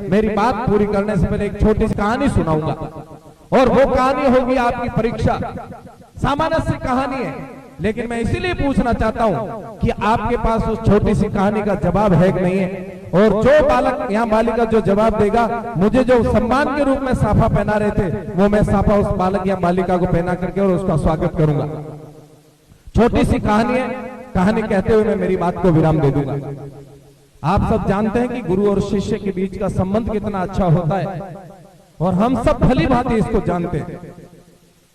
मेरी बात पूरी करने से पहले एक छोटी सी कहानी सुनाऊंगा, और वो कहानी होगी आपकी परीक्षा। सामान्य सी कहानी है, लेकिन मैं इसीलिए पूछना चाहता हूं कि आपके पास उस छोटी सी कहानी का जवाब है कि नहीं है। और जो बालक यहाँ बालिका जो जवाब देगा, मुझे जो सम्मान के रूप में साफा पहना रहे थे, वो मैं साफा उस बालक या बालिका को पहना करके और उसका स्वागत करूंगा। छोटी सी कहानी है, कहानी कहते हुए मैं मेरी बात को विराम दे दूंगा। आप सब जानते हैं कि गुरु और शिष्य के बीच का संबंध कितना अच्छा होता है, और हम सब भली भांति इसको जानते हैं।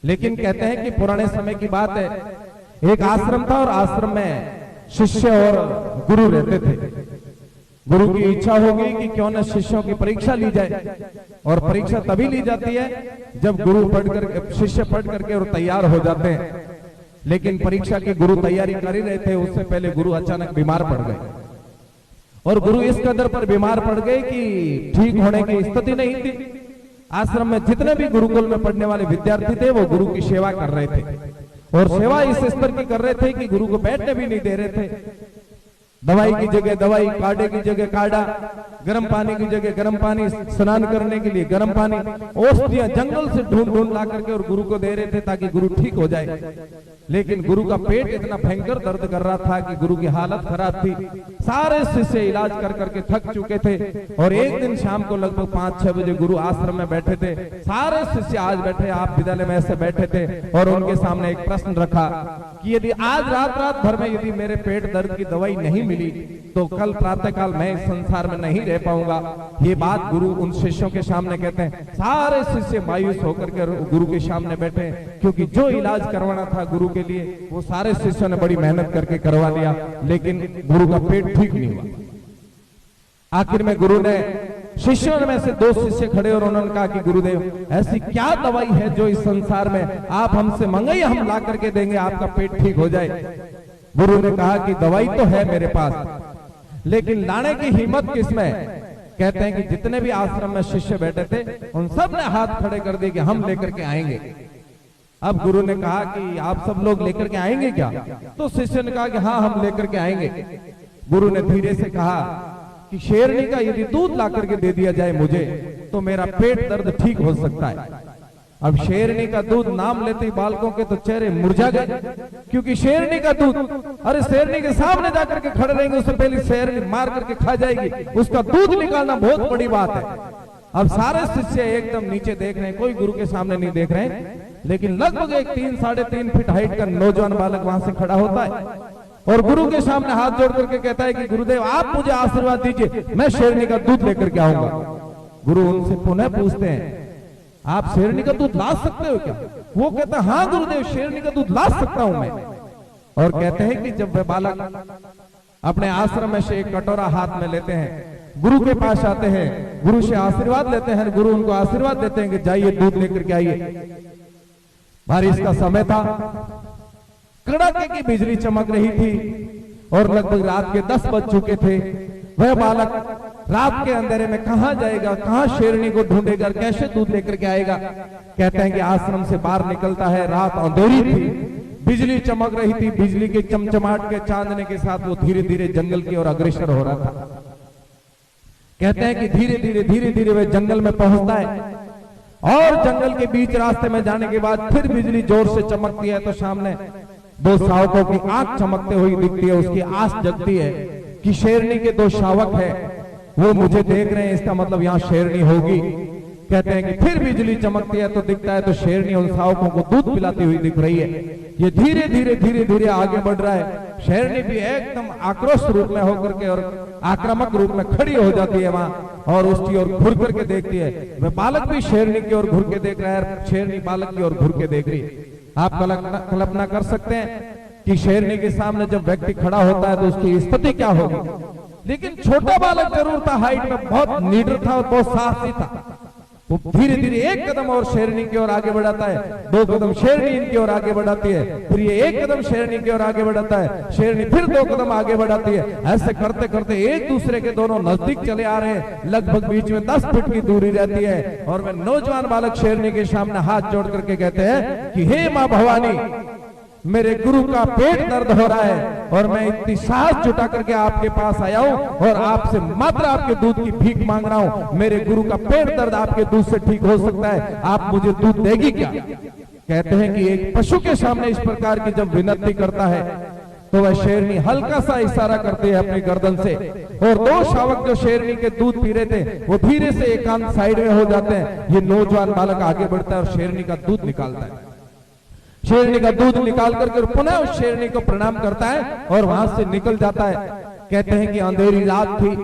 लेकिन कहते हैं कि पुराने समय की बात है, एक आश्रम था और आश्रम में शिष्य और गुरु रहते थे। गुरु की इच्छा हो गई कि क्यों न शिष्यों की परीक्षा ली जाए, और परीक्षा तभी ली जाती है जब गुरु पढ़कर शिष्य पढ़ करके और तैयार हो जाते हैं। लेकिन परीक्षा की गुरु तैयारी कर ही रहे थे, उससे पहले गुरु अचानक बीमार पड़ गए, और गुरु इस कदर पर बीमार पड़ गए कि ठीक होने की स्थिति नहीं थी। आश्रम में जितने भी गुरुकुल में पढ़ने वाले विद्यार्थी थे, वो गुरु की सेवा कर रहे थे, और सेवा इस स्तर की कर रहे थे कि गुरु को बैठने भी नहीं दे रहे थे। दवाई की जगह दवाई, काढ़े की जगह काढ़ा, गर्म पानी की जगह गर्म पानी, स्नान करने के लिए गर्म पानी, औषधियां जंगल से ढूंढ ढूंढ ला करके और गुरु को दे रहे थे ताकि गुरु ठीक हो जाए। लेकिन गुरु का पेट इतना भयंकर दर्द कर रहा था कि गुरु की हालत खराब थी। सारे शिष्य इलाज कर करके थक चुके थे, और एक दिन शाम को लगभग 5-6 बजे गुरु आश्रम में बैठे थे। सारे शिष्य आज बैठे, आप विद्यालय में ऐसे बैठे थे, और उनके सामने एक प्रश्न रखा कि यदि आज रात भर में यदि मेरे पेट दर्द की दवाई नहीं मिली, तो कल प्रातःकाल मैं इस संसार में नहीं रह पाऊंगा। ये बात गुरु उन शिष्यों के सामने कहते हैं। सारे शिष्य मायूस होकर के गुरु के सामने बैठे, क्योंकि जो इलाज करवाना था गुरु के लिए, वो सारे शिष्यों ने बड़ी मेहनत करके करवा लिया, लेकिन गुरु का पेट ठीक नहीं हुआ। आखिर में गुरु ने शिष्यों में से 2 शिष्य खड़े और उन्होंने कहा कि गुरुदेव, ऐसी क्या दवाई है जो इस संसार में आप हमसे मंगाइए, हम ला करके देंगे, आपका पेट ठीक हो जाए। गुरु ने कहा कि दवाई तो है मेरे पास, लेकिन लाने की हिम्मत किसमें? कहते हैं कि जितने भी आश्रम में शिष्य बैठे थे, उन सब ने हाथ खड़े कर दिए कि हम लेकर के आएंगे। अब गुरु ने कहा कि आप सब लोग लेकर के आएंगे क्या? तो शिष्य ने कहा कि हाँ, हम लेकर के आएंगे। गुरु ने धीरे से कहा कि शेरनी का यदि दूध ला करके दे दिया जाए मुझे, तो मेरा पेट दर्द ठीक हो सकता है। अब शेरनी का दूध नाम लेते ही बालकों के तो चेहरे मुरझा गए, क्योंकि शेरनी का दूध, अरे शेरनी के सामने जाकर के खड़े रहेंगे, उससे पहले शेरनी मार करके खा जाएगी, उसका दूध निकालना बहुत बड़ी बात है। अब सारे शिष्य एकदम नीचे देख रहे हैं, कोई गुरु के सामने नहीं देख रहे हैं, लेकिन लगभग एक 3-3.5 फीट हाइट का नौजवान बालक वहां से खड़ा होता है, और गुरु के सामने हाथ जोड़ करके कहता है कि गुरुदेव, आप मुझे आशीर्वाद दीजिए, मैं शेरनी का दूध लेकर के आऊंगा। गुरु उनसे पुनः पूछते हैं, आप शेरनी का दूध ला सकते हो क्या? वो कहता है, हाँ गुरुदेव, शेरनी का दूध ला सकता हूं मैं। और कहते हैं कि जब वे बालक अपने आश्रम में से एक कटोरा हाथ में लेते हैं, गुरु के पास आते हैं, गुरु से आशीर्वाद लेते हैं, गुरु उनको आशीर्वाद देते हैं कि जाइए दूध लेकर के आइए। बारिश का समय था, कड़ाके की बिजली चमक रही थी, और लगभग रात के 10 बज चुके थे। वह बालक रात के अंधेरे में कहां जाएगा, कहां शेरनी को ढूंढेगा, कैसे दूध लेकर के आएगा? कहते हैं कि आश्रम से बाहर निकलता है, रात अंधेरी थी, बिजली चमक रही थी, बिजली के चमचमाट के चांदने के साथ वो धीरे धीरे जंगल की ओर अग्रसर हो रहा था। कहते हैं कि धीरे धीरे वह जंगल में पहुंचता है, और जंगल के बीच रास्ते में जाने के बाद फिर बिजली जोर से चमकती है, तो सामने 2 शावकों की आंख चमकते हुई दिखती है। उसकी आस जगती है कि शेरनी के 2 शावक है, वो मुझे देख रहे हैं, इसका मतलब यहाँ शेरनी होगी। कहते हैं कि फिर बिजली चमकती है, तो दिखता है तो शेरनी उन शावकों को दूध पिलाती हुई दिख रही है। ये धीरे धीरे आगे बढ़ रहा है। शेरनी भी एकदम आक्रोश रूप में होकर के और आक्रामक रूप में खड़ी हो जाती है वहां, और उसकी ओर घुर करके देखती है। वह बालक भी शेरनी की ओर घुर के देख रहा है, शेरनी बालक की ओर घुर के देख रही है। आप कल्पना कर सकते हैं कि शेरनी के सामने जब व्यक्ति खड़ा होता है तो उसकी स्थिति क्या होगी। लेकिन छोटा बालक जरूर था, हाइट में बहुत नीडर था और बहुत साहसी था। वो धीरे धीरे एक कदम और शेरनी की ओर आगे बढ़ाता है, 2 कदम शेरनी इनकी ओर आगे बढ़ाती है, फिर ये 1 कदम शेरनी की ओर आगे बढ़ाता है, शेरनी फिर 2 कदम आगे बढ़ाती है। ऐसे करते करते एक दूसरे के दोनों नजदीक चले आ रहे हैं। लगभग बीच में 10 फीट की दूरी रहती है, और वह नौजवान बालक शेरनी के सामने हाथ जोड़ करके कहते हैं कि हे माँ भवानी, मेरे गुरु का पेट दर्द हो रहा है और मैं इतनी साहस जुटा करके आपके पास आया हूं और आपसे मात्र आपके दूध की भीख मांग रहा हूं। मेरे गुरु का पेट दर्द आपके दूध से ठीक हो सकता है, आप मुझे दूध देगी क्या? कहते हैं कि एक पशु के सामने इस प्रकार की जब विनती करता है तो वह शेरनी हल्का सा इशारा करती है अपनी गर्दन से, और दो शावक जो शेरनी के दूध पी रहे थे वो धीरे से एकांत साइड में हो जाते हैं। ये नौजवान बालक आगे बढ़ता है और शेरनी का दूध निकालता है। शेरनी का दूध निकाल करके पुनः उस शेरनी को प्रणाम करता है और वहां से निकल जाता है। कहते हैं कि अंधेरी रात थी,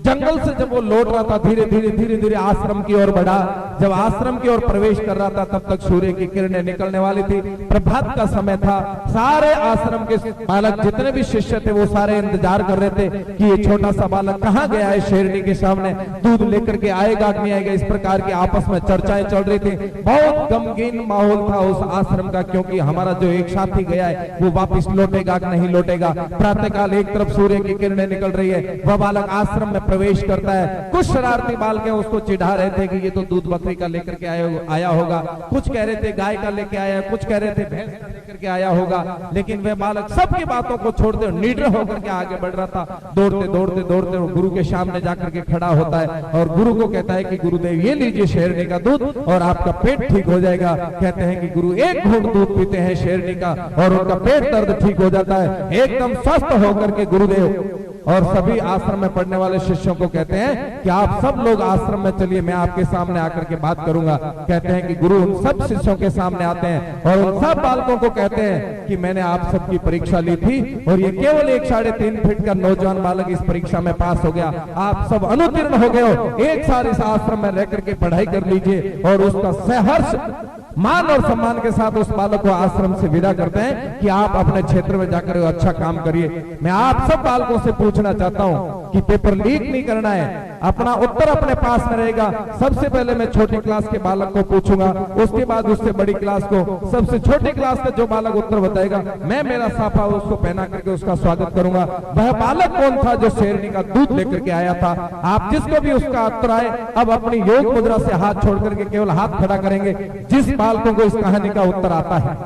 जंगल से जब वो लौट रहा था धीरे धीरे आश्रम की ओर बढ़ा। जब आश्रम की ओर प्रवेश कर रहा था तब तक सूर्य की किरणें निकलने वाली थी, प्रभात का समय था। सारे आश्रम के बालक जितने भी शिष्य थे वो सारे इंतजार कर रहे थे कि ये छोटा सा बालक कहाँ गया है, शेरनी के सामने दूध लेकर के आएगा कि नहीं आएगा। इस प्रकार की आपस में चर्चाएं चल रही थी। बहुत गमगीन माहौल था उस आश्रम का, क्योंकि हमारा जो एक साथी गया है वो वापिस लौटेगा कि नहीं लौटेगा। प्रातःकाल एक तरफ सूर्य की किरणें निकल रही है, वह बालक आश्रम में प्रवेश करता है। कुछ शरारती बालक उसको चिढ़ा रहे थे कि ये तो दूध बकरी का लेकर के आया होगा, कुछ कह रहे थे गाय का लेके आया, कुछ कह रहे थे भैंस का लेकर के आया होगा। लेकिन वह बालक सबकी बातों को छोड़ते निडर होकर के आगे बढ़ रहा था। दौड़ते वो गुरु के सामने जाकर के खड़ा होता है और गुरु को कहता है कि गुरुदेव ये लीजिए शेरनी का दूध और आपका पेट ठीक हो जाएगा। कहते हैं कि गुरु एक घूंट दूध पीते हैं शेरनी का और उनका पेट दर्द ठीक हो जाता है, एकदम स्वस्थ होकर के गुरुदेव और सभी आश्रम में पढ़ने वाले शिष्यों को कहते हैं कि आप सब लोग आश्रम में चलिए, मैं आपके सामने आकर के बात करूंगा। कहते हैं कि गुरु उन सब शिष्यों के सामने आते हैं और उन सब बालकों को कहते हैं कि मैंने आप सबकी परीक्षा ली थी और ये केवल 3.5 फीट का नौजवान बालक इस परीक्षा में पास हो गया। आप सब अनुत्तीर्ण हो गए हो, एक साल इस आश्रम में रह करके पढ़ाई कर लीजिए। और उसका सहर्ष मान और सम्मान के साथ उस बालक को आश्रम से विदा करते हैं कि आप अपने क्षेत्र में जाकर अच्छा काम करिए। मैं आप सब बालकों से पूछना चाहता हूं कि पेपर लीक नहीं करना है, अपना उत्तर अपने पास में रहेगा। सबसे पहले मैं छोटी क्लास के बालक को पूछूंगा, उसके बाद उससे बड़ी क्लास को। सबसे छोटी क्लास का जो बालक उत्तर बताएगा मैं मेरा साफा उसको पहना करके उसका स्वागत करूंगा। वह बालक कौन था जो शेरनी का दूध लेकर के आया था? आप जिसको भी उसका उत्तर आए अब अपनी योग मुद्रा से हाथ छोड़ करके केवल हाथ खड़ा करेंगे जिस बालकों को इस कहानी का उत्तर आता है।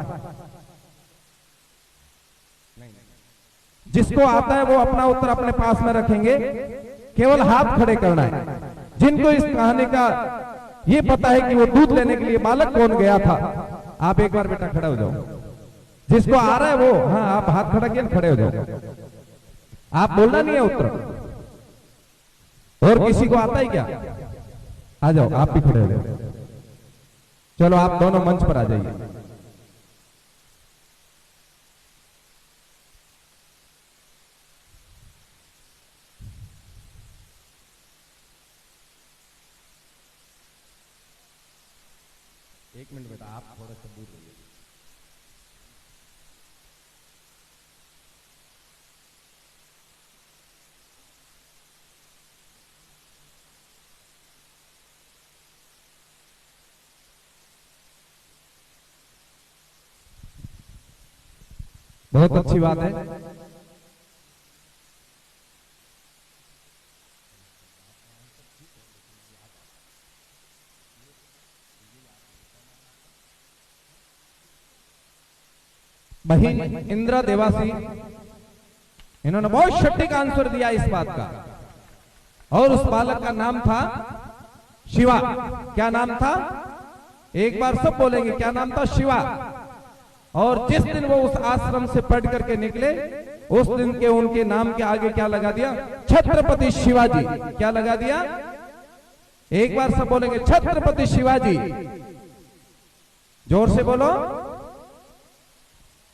जिसको आता है वो अपना उत्तर अपने पास में रखेंगे, केवल हाथ खड़े करना है। जिनको इस कहानी का ये पता है कि वो दूध लेने के लिए बालक कौन गया था, आप एक बार बेटा खड़ा हो जाओ। जिसको आ रहा है वो, हाँ आप हाथ खड़ा किए खड़े हो जाओ, आप बोलना नहीं है उत्तर। और किसी को आता है क्या? आ जाओ, आप भी खड़े हो जाओ। चलो आप दोनों मंच पर आ जाइए। एक मिनट बेटा, आप थोड़ा सा दूर रहिए। बहुत अच्छी बात है। बहिन इंदिरा देवासी, इन्होंने बहुत सटीक आंसर दिया इस बात का। और उस बालक का नाम था शिवा। क्या नाम था? एक बार सब बोलेंगे, क्या नाम था? शिवा। और जिस दिन वो उस आश्रम से पढ़ करके निकले उस दिन के उनके नाम के आगे क्या लगा दिया? छत्रपति शिवाजी। क्या लगा दिया? एक बार सब बोलेंगे, छत्रपति शिवाजी। जोर से बोलो,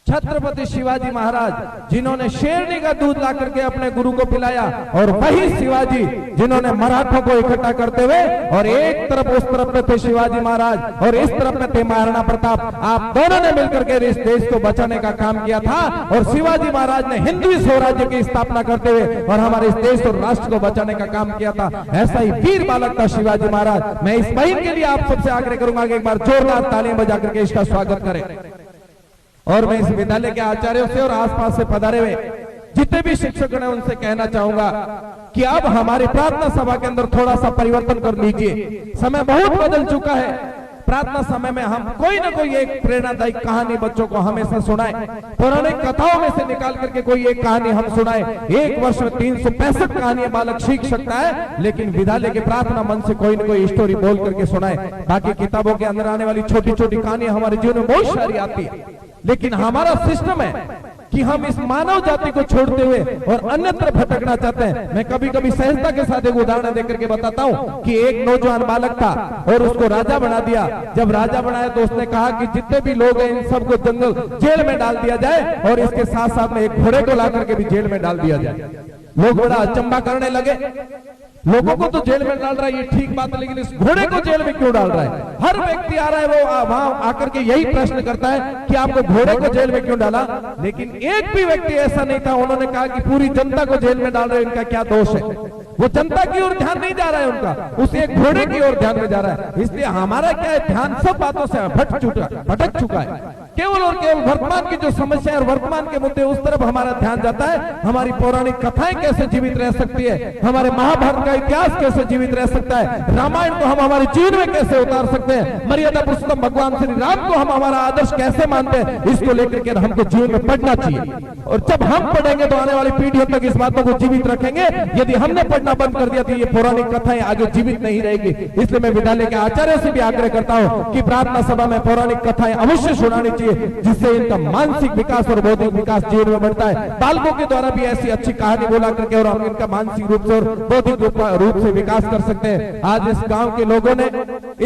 छत्रपति शिवाजी महाराज, जिन्होंने शेरनी का दूध ला करके अपने गुरु को पिलाया। और वही शिवाजी जिन्होंने मराठों को इकट्ठा करते हुए, और एक तरफ उस तरफ में थे शिवाजी महाराज और इस तरफ में थे महाराणा प्रताप, आप दोनों ने मिलकर के इस देश को बचाने का काम किया था। और शिवाजी महाराज ने हिंदू स्वराज्य की स्थापना करते हुए और हमारे इस देश और राष्ट्र को बचाने का काम किया था। ऐसा ही वीर बालक था शिवाजी महाराज। मैं इस बहन के लिए आप सबसे आग्रह करूंगा कि एक बार जोरदार तालियां बजा करके इसका स्वागत करें। और मैं इस विद्यालय के आचार्यों से और आसपास से पधारे हुए जितने भी शिक्षक हैं उनसे कहना चाहूंगा कि अब हमारी प्रार्थना सभा के अंदर थोड़ा सा परिवर्तन कर लीजिए। समय बहुत बदल चुका है। प्रार्थना समय में हम कोई ना कोई एक प्रेरणादायी कहानी बच्चों को हमेशा सुनाए, पौराणिक कथाओं में से निकाल करके कोई एक कहानी हम सुनाए। एक वर्ष में 365 कहानियां बालक सीख सकता है, लेकिन विद्यालय के प्रार्थना मन से कोई ना कोई स्टोरी बोल करके सुनाए। बाकी किताबों के अंदर आने वाली छोटी छोटी कहानियां हमारे जीवन में बहुत सारी आती है, लेकिन हमारा सिस्टम है कि हम इस मानव जाति को छोड़ते हुए और अन्यत्र भटकना चाहते हैं। मैं कभी कभी सहजता के साथ एक उदाहरण देकर के बताता हूं कि एक नौजवान बालक था और उसको राजा बना दिया। जब राजा बनाया तो उसने कहा कि जितने भी लोग हैं इन सबको जंगल जेल में डाल दिया जाए और इसके साथ साथ में एक घोड़े को ला करके भी जेल में डाल दिया जाए। लोग बड़ा अचंभा करने लगे, लोगों को तो जेल में डाल रहा है ये ठीक बात है, लेकिन इस घोड़े को जेल में क्यों डाल रहा है? हर व्यक्ति आ रहा है वो वहां आकर के यही प्रश्न करता है कि आपको घोड़े को जेल में क्यों डाला, लेकिन एक भी व्यक्ति ऐसा नहीं था। उन्होंने कहा कि पूरी जनता को जेल में डाल रहे हैं, इनका क्या दोष है? वो जनता की ओर ध्यान नहीं जा रहा है उनका, उस एक घोड़े की ओर ध्यान में जा रहा है। इसलिए हमारा क्या है, ध्यान सब बातों से भटक चुका है। केवल और केवल वर्तमान की जो समस्या और वर्तमान के मुद्दे उस तरफ हमारा ध्यान जाता है। हमारी पौराणिक कथाएं कैसे जीवित रह सकती है, हमारे महाभारत का इतिहास कैसे जीवित रह सकता है, रामायण को हम हमारे जीवन में कैसे उतार सकते हैं, मर्यादा पुरुषोत्तम भगवान श्री राम को हम हमारा आदर्श कैसे मानते हैं, इसको लेकर के हमको जीवन में पढ़ना चाहिए। और जब हम पढ़ेंगे तो आने वाली पीढ़ियों तक इस बातों को जीवित रखेंगे। यदि हमने पढ़ना बंद कर दिया तो ये पौराणिक कथाएं आगे जीवित नहीं रहेगी। इसलिए मैं विद्यालय के आचार्य से भी आग्रह करता हूं कि प्रार्थना सभा में पौराणिक कथाएं अवश्य सुनानी चाहिए, जिससे इनका मानसिक विकास और बौद्धिक विकास जीवन में बढ़ता है। बालकों के द्वारा भी ऐसी अच्छी कहानी बोला करके और हम इनका मानसिक रूप से और बौद्धिक रूप से विकास कर सकते हैं। आज इस गांव के लोगों ने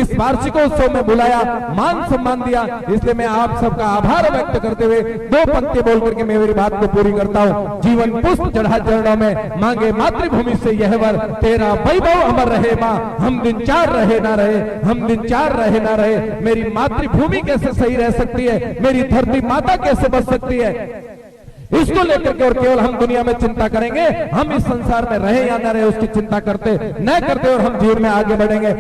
इस वार्षिकोत्सव में बुलाया, मान सम्मान दिया, इसलिए मैं आप सबका आभार व्यक्त करते हुए 2 पंक्ति बोल करके मैं मेरी बात को पूरी करता हूं। जीवन पुष्प चढ़ा चरणों में, मांगे मातृभूमि से यह वर, तेरा वैभव अमर रहे मां, हम दिन चार रहे ना रहे, हम दिन चार रहे ना रहे। मेरी मातृभूमि कैसे सही रह सकती है, मेरी धरती माता कैसे बच सकती है, इसको लेकर के और केवल हम दुनिया में चिंता करेंगे। हम इस संसार में रहे या न रहे उसकी चिंता करते न करते और हम जीवन में आगे बढ़ेंगे।